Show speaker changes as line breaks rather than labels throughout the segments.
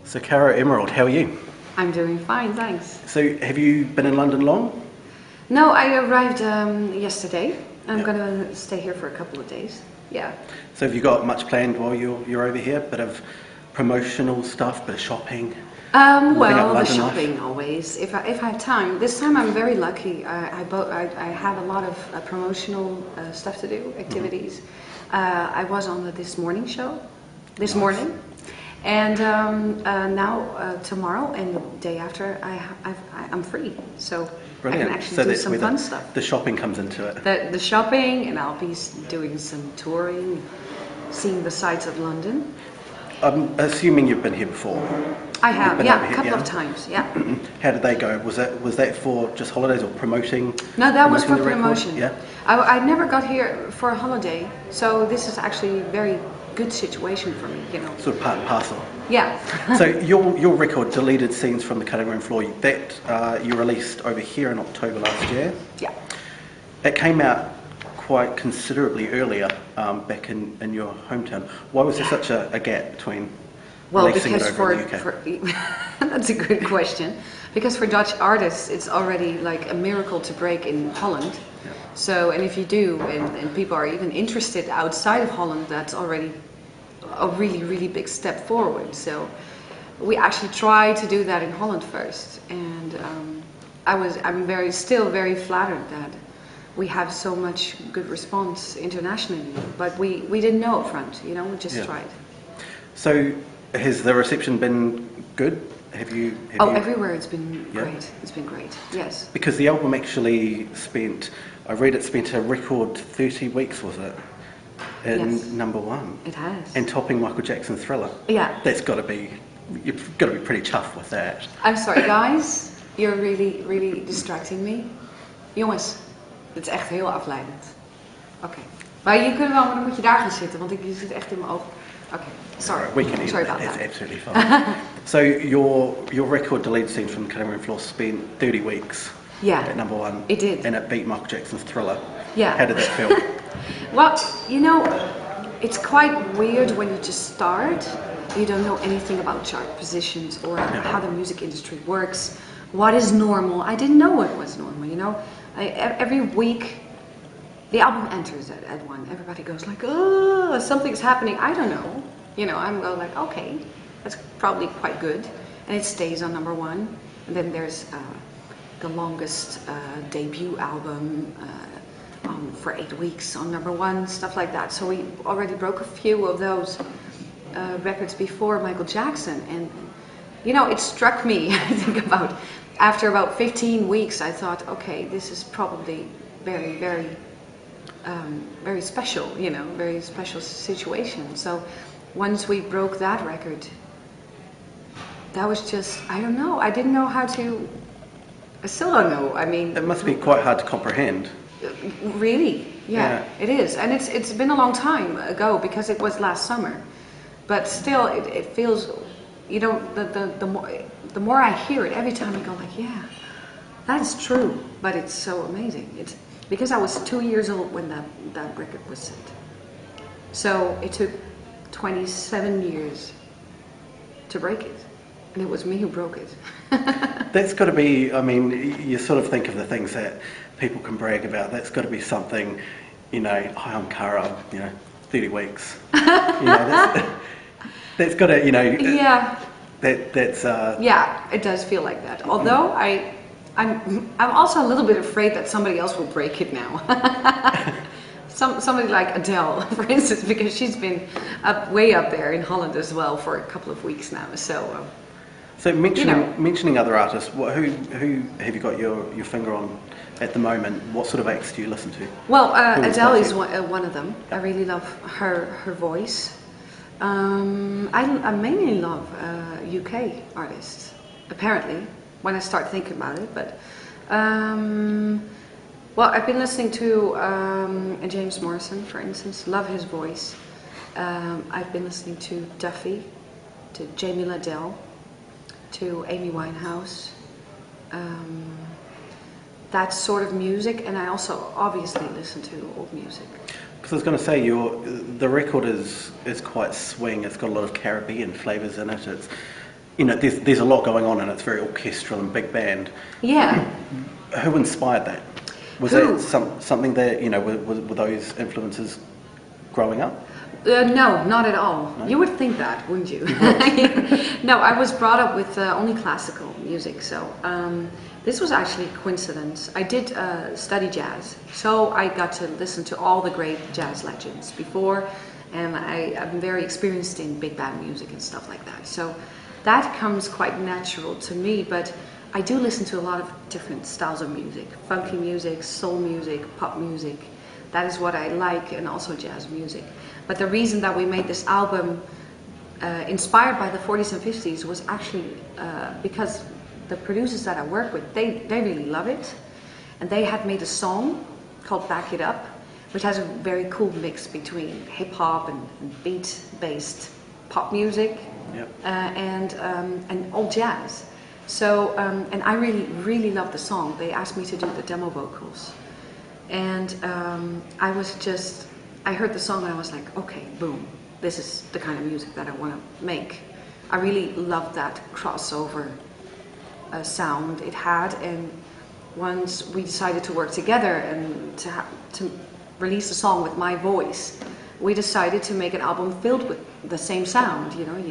So, Caro Emerald, how are you?
I'm doing fine, thanks.
So, have you been in London long?
No, I arrived yesterday. I'm
Yep.
going to stay here for a couple of days. Yeah.
So, have you got much planned while you're over here? Bit of promotional stuff, bit of shopping? Living up
Well, the
London
shopping
life?
always. If I have time. This time I'm very lucky. I have a lot of promotional stuff to do, activities. I was on the This Morning show this
Nice.
morning. And now tomorrow and the day after I'm free. So
Brilliant.
I can actually
So
do
that's
some
where
fun stuff.
the shopping comes into it.
The shopping, and I'll be doing some touring, seeing the sights of London.
I'm assuming you've been here before.
I have,
been
yeah,
over
a
here,
couple
yeah?
of times, yeah.
How did they go? Was that for just holidays or promoting?
No, that was for
the record?
promotion.
Yeah.
I never got here for a holiday, so this is actually a very good situation for me, you know.
Sort of part and parcel.
Yeah.
So your record, Deleted Scenes from the Cutting Room Floor, that you released over here in October last year.
Yeah.
It came out quite considerably earlier back in your hometown. Why was there such a gap between
Well,
releasing it
because
over in the UK?
that's a good question. Because for Dutch artists, it's already like a miracle to break in Holland.
Yeah.
So, and if you do, and people are even interested outside of Holland, that's already a really, really big step forward. So, we actually tried to do that in Holland first, and I'm still very flattered that we have so much good response internationally. But we didn't know up front, you know, we just
Yeah.
tried.
So has the reception been good? Have you?
Everywhere it's been
Yeah.
great. It's been great. Yes.
Because the album actually spent a record 30 weeks, was it? In
Yes.
number one.
It has.
And topping Michael Jackson's Thriller.
Yeah.
You've got to be pretty chuffed with that.
I'm sorry guys, you're really, really distracting me. Jongens, dit is echt heel afleidend. Oké. Maar je kunt wel, maar dan moet je daar gaan zitten, want je zit echt in mijn ogen. Oké, sorry.
We can
Sorry about
It's
that.
absolutely fine. So your record, Deleted Scenes from the Cutting Room Floor, spent 30 weeks
Yeah.
at number one.
It did.
And it beat Michael Jackson's Thriller.
Yeah.
How did that feel?
Well, you know, it's quite weird when you just start. You don't know anything about chart positions or how the music industry works. What is normal? I didn't know what was normal, you know. Every week, the album enters at one. Everybody goes like, oh, something's happening. I don't know. You know, I'm going like, okay, that's probably quite good. And it stays on number one. And then there's the longest debut album for 8 weeks on number one, stuff like that. So we already broke a few of those records before Michael Jackson. And, you know, it struck me, I think after about 15 weeks, I thought, okay, this is probably very, very very special, you know, very special situation. So once we broke that record, that was just, I don't know, I didn't know how to, I still don't know, I mean.
It must be quite hard to comprehend.
Really, yeah,
Yeah.
it is. And it's been a long time ago because it was last summer. But still, it feels, you know, the more I hear it, every time I go like, yeah, that's true. But it's so amazing. It's because I was 2 years old when that record was set. So it took 27 years to break it. And it was me who broke it.
That's got to be, I mean, you sort of think of the things that people can brag about. That's got to be something, you know, hi, I'm Caro, you know, 30 weeks. You know, that's got to, you know,
Yeah.
that's...
Yeah, it does feel like that. Although I'm also a little bit afraid that somebody else will break it now. Somebody like Adele, for instance, because she's been way up there in Holland as well for a couple of weeks now.
So mentioning,
you know.
mentioning other artists, who have you got your finger on at the moment? What sort of acts do you listen to?
Well,
Who
Adele
inspires
is
you?
one of them. I really love her voice. I mainly love UK artists, apparently, when I start thinking about it. But well, I've been listening to James Morrison, for instance. Love his voice. I've been listening to Duffy, to Jamie Liddell, to Amy Winehouse. That sort of music, and I also obviously listen to old music.
Because I was going to say, the record is quite swing. It's got a lot of Caribbean flavours in it. you know, there's a lot going on and it's very orchestral and big band.
Yeah.
Who inspired that? Was
Who?
that something that, you know, were those influences growing up?
No, not at all.
No?
You would think that, wouldn't you? No, I was brought up with only classical music, so this was actually a coincidence. I did study jazz, so I got to listen to all the great jazz legends before, and I'm very experienced in big band music and stuff like that. So that comes quite natural to me, but I do listen to a lot of different styles of music, funky music, soul music, pop music. That is what I like, and also jazz music. But the reason that we made this album inspired by the 40s and 50s was actually because the producers that I work with, they really love it. And they had made a song called Back It Up, which has a very cool mix between hip hop and beat-based pop music.
Yep.
And old jazz. So, and I really loved the song. They asked me to do the demo vocals. And I heard the song and I was like, okay, boom, this is the kind of music that I want to make. I really loved that crossover sound it had, and once we decided to work together and to release a song with my voice, we decided to make an album filled with the same sound, you know.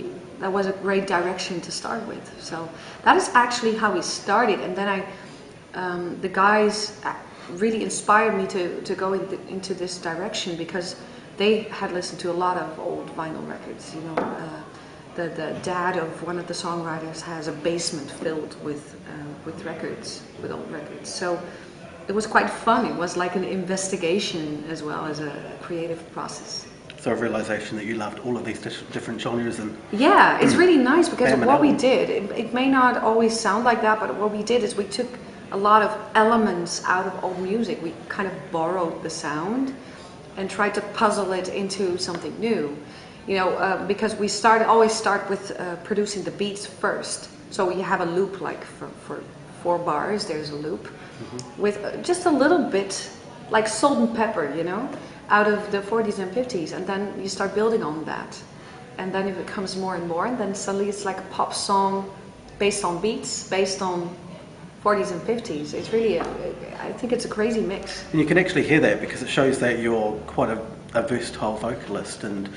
That was a great direction to start with. So that is actually how we started, and then the guys really inspired me to go into this direction because they had listened to a lot of old vinyl records. You know, the dad of one of the songwriters has a basement filled with records, with old records. So it was quite fun. It was like an investigation as well as a creative process.
So a realization that you loved all of these different genres and
yeah, it's really nice because
Bam,
what we did, it may not always sound like that, but what we did is we took a lot of elements out of old music. We kind of borrowed the sound and tried to puzzle it into something new. You know, because we always start with producing the beats first. So you have a loop, like for 4 bars, there's a loop with just a little bit, like salt and pepper, you know, out of the 40s and 50s, and then you start building on that. And then it becomes more and more, and then suddenly it's like a pop song based on beats, based on 40s and 50s. It's really, I think it's a crazy mix.
you can actually hear that because it shows that you're quite a versatile vocalist, and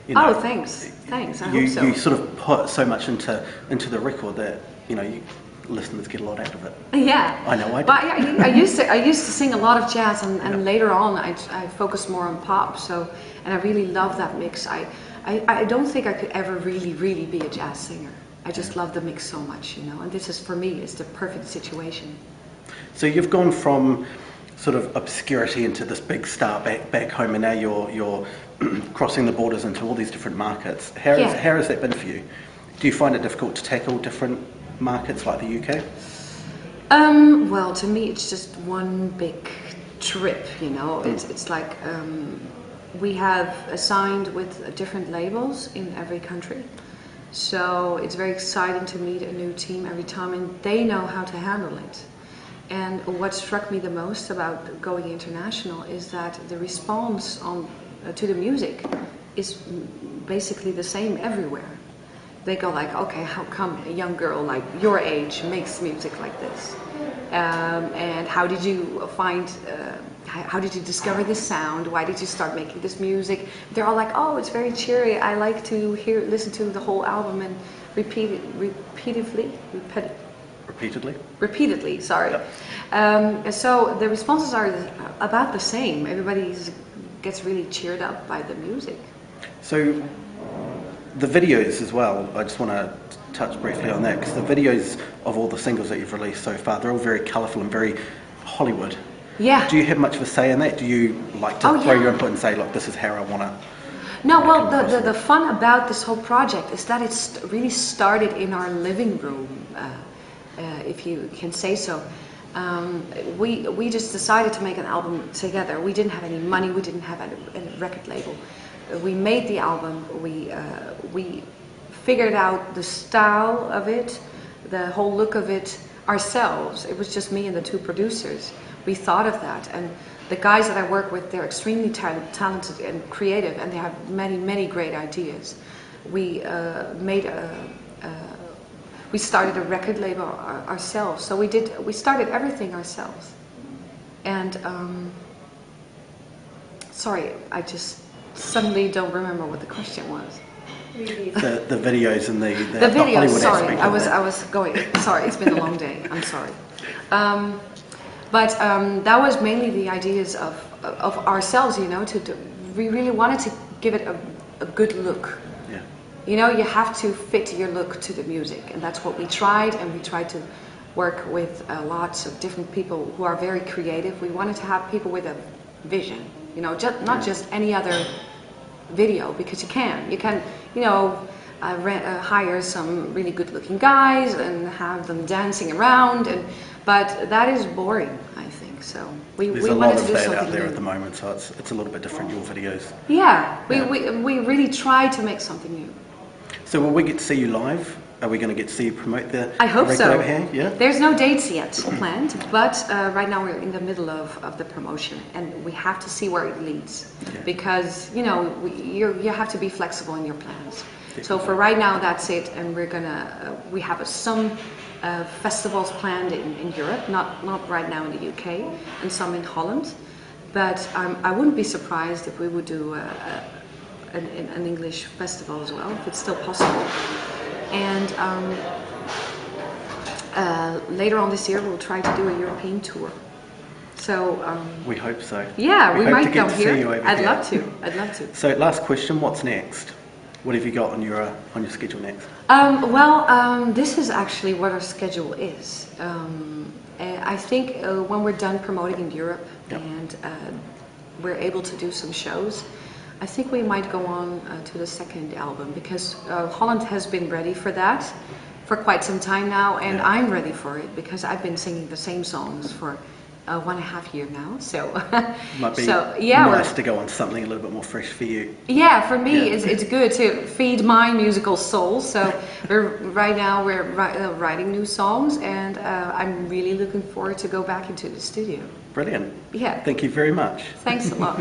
you know,
oh, thanks. I hope so.
You sort of put so much into the record that, you know, listeners get a lot out of it.
Yeah,
I know I do.
But I used to sing a lot of jazz, and later on I focused more on pop. So, and I really love that mix. I don't think I could ever really be a jazz singer. I just love the mix so much, you know. And this is, for me, it's the perfect situation.
So you've gone from sort of obscurity into this big star back home, and now you're crossing the borders into all these different markets. How has that been for you? Do you find it difficult to tackle different markets like the UK?
Well, to me, it's just one big trip, you know. It's like we have assigned with different labels in every country. So it's very exciting to meet a new team every time, and they know how to handle it. And what struck me the most about going international is that the response to the music is basically the same everywhere. They go like, okay, how come a young girl like your age makes music like this? And how did you how did you discover this sound? Why did you start making this music? They're all like, oh, it's very cheery. I like to listen to the whole album and repeatedly, sorry. Yep. So the responses are about the same. Everybody gets really cheered up by the music.
So the videos as well, I just want to touch briefly on that, because the videos of all the singles that you've released so far, they're all very colourful and very Hollywood.
Yeah.
Do you have much of a say in that? Do you like to throw your input and say, look, this is how I want to?
No, well, the fun about this whole project is that it's really started in our living room, if you can say so. We just decided to make an album together. We didn't have any money. We didn't have a record label. We made the album. We figured out the style of it, the whole look of it ourselves. It was just me and the 2 producers. We thought of that, and the guys that I work with, they're extremely talented and creative, and they have many great ideas. We made we started a record label ourselves. So we started everything ourselves. And sorry, I just suddenly don't remember what the question was.
The videos and the
videos.
Hollywood
Sorry,
aspect
I
of
was
it.
I was going. Sorry, it's been a long day. I'm sorry. But that was mainly the ideas of ourselves. You know, we really wanted to give it a good look.
Yeah.
You know, you have to fit your look to the music, and that's what we tried. And we tried to work with lots of different people who are very creative. We wanted to have people with a vision. You know, not just any other video, because you can, you know, hire some really good-looking guys and have them dancing around, but that is boring, I think. So we
There's a
wanted
lot
to
of
do
that
something
out there
new.
at the moment, so it's a little bit different, your videos.
Yeah, we really tried to make something new.
So will we get to see you live? Are we going to get to see you promote the
I hope
record
so.
over here? Yeah.
There's no dates yet planned, but right now we're in the middle of the promotion, and we have to see where it leads.
Yeah.
Because, you know, you have to be flexible in your plans. So for right now, that's it, and we have some festivals planned in Europe, not right now in the UK, and some in Holland. But I wouldn't be surprised if we would do an English festival as well, if it's still possible. And later on this year, we'll try to do a European tour. So
We hope so.
yeah, we
hope
might
to get
come
to
here.
see you over
I'd
here.
love to. I'd love to.
So last question, what's next? What have you got on your schedule next?
This is actually what our schedule is. I think when we're done promoting in Europe,
Yep.
and we're able to do some shows, I think we might go on to the second album, because Holland has been ready for that for quite some time now, and
Yeah.
I'm ready for it because I've been singing the same songs for 1.5 years now. So,
Might be
yeah,
nice to go on to something a little bit more fresh for you.
yeah, for me,
Yeah.
it's good to feed my musical soul. So right now we're writing new songs, and I'm really looking forward to go back into the studio.
Brilliant.
Yeah,
Thank you very much.
thanks a lot.